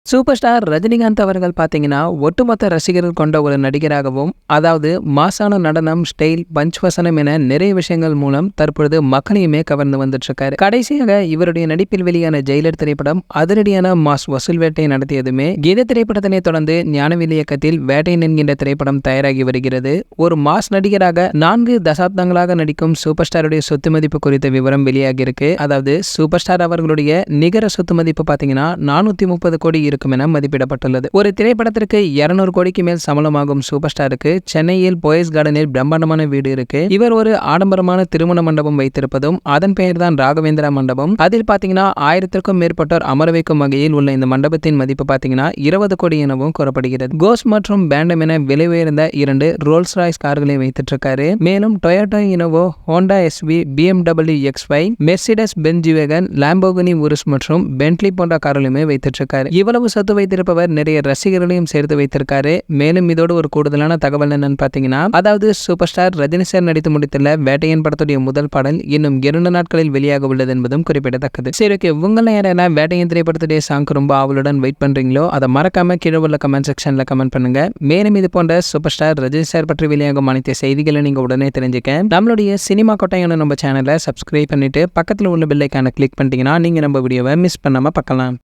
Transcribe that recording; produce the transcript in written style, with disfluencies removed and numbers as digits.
Super star Rajinikanth அவர்கள் பார்த்தீங்கன்னா, ஒட்டுமொத்த ரசிகர்கள் கொண்ட ஒரு நடிகராகவும், அதாவது மாசான நடனம், ஸ்டைல், பஞ்ச் வசனம் என நிறைய விஷயங்கள் மூலம் தற்பொழுது மக்களையுமே கவர்ந்து வந்துட்டு இருக்காரு. கடைசியாக இவருடைய நடிப்பில் வெளியான ஜெயிலர் திரைப்படம் அதிரடியான மாஸ் வசூல் வேட்டை நடத்தியதுமே, கீத திரைப்படத்தினை தொடர்ந்து ஞானவேல் இயக்கத்தில் வேட்டையன் என்கின்ற திரைப்படம் தயாராகி வருகிறது. ஒரு மாஸ் நடிகராக 4 தசாப்தங்களாக நடிக்கும் சூப்பர் ஸ்டாருடைய சொத்து மதிப்பு குறித்த விவரம் வெளியாகி இருக்கு. அதாவது சூப்பர் ஸ்டார் அவர்களுடைய நிகர சொத்து மதிப்பு பார்த்தீங்கன்னா 430 கோடி இருக்கும் என மதிப்பிடப்பட்டுள்ளது. ஒரு திரைப்படத்திற்கு 200 கோடிக்கு மேல் சம்பளமாகும் சூப்பர் ஸ்டாருக்கு சென்னையில் போயஸ் கார்டனில் பிரம்மாண்டமான வீடு இருக்கு. இவர் ஒரு ஆடம்பரமான திருமண மண்டபம் வைத்திருப்பதும் அதன் பெயர் தான் ராகவேந்திரா மண்டபம். அதில் பாத்தீங்கன்னா 1000க்கும் மேற்பட்டோர் அமர வைக்கும் வகையில் உள்ள இந்த மண்டபத்தின் மதிப்பு பாத்தீங்கன்னா 20 கோடி எனவும் கூறப்படுகிறது. கோஸ் மற்றும் பேண்டம் என விலை உயர்ந்த 2 ரோல்ஸ் ராய்ஸ் கார்களை வைத்துட்டு இருக்காரு. மேலும் Toyota Innova, Honda SV, BMW X5, Mercedes Benz G Wagon, Lamborghini Urus மற்றும் பென்ட்லி போன்ற கார்களுமே வைத்துட்டு இருக்காரு. இவ்வளவு சொத்து வைத்திருப்பவர் நிறைய ரசிகர்களையும் சேர்த்து வைத்திருக்காரு. மேலும் இதோடு ஒரு கூடுதலான தகவல் என்னன்னு பாத்தீங்கன்னா, அதாவது சூப்பர் ஸ்டார் ரஜினி சார் நடித்து முடித்துள்ள வேட்டையன் படத்துடைய முதல் பாடல் இன்னும் 2 நாட்களில் வெளியாக உள்ளது என்பதும் குறிப்பிடத்தக்கது. சரி, ஓகே, உங்களை யாரெல்லாம் வேட்டையன் திரைப்படத்துடைய சாங் ரொம்ப ஆவலுடன் வெயிட் பண்றீங்களோ அதை மறக்காம கீழே உள்ள கமெண்ட் செக்ஷன்ல கமெண்ட் பண்ணுங்க. மேலும் இது போன்ற சூப்பர் ஸ்டார் ரஜினி சார் பற்றி வெளியாகும் அனைத்து செய்திகளை நீங்க உடனே தெரிஞ்சுக்க நம்மளுடைய சினிமா கொட்டையான நம்ம சேனலை சப்ஸ்கிரைப் பண்ணிட்டு பக்கத்தில் உள்ள பெல் ஐகானை கிளிக் பண்ணிட்டீங்கன்னா நீங்க நம்ம வீடியோவை மிஸ் பண்ணாம பார்க்கலாம்.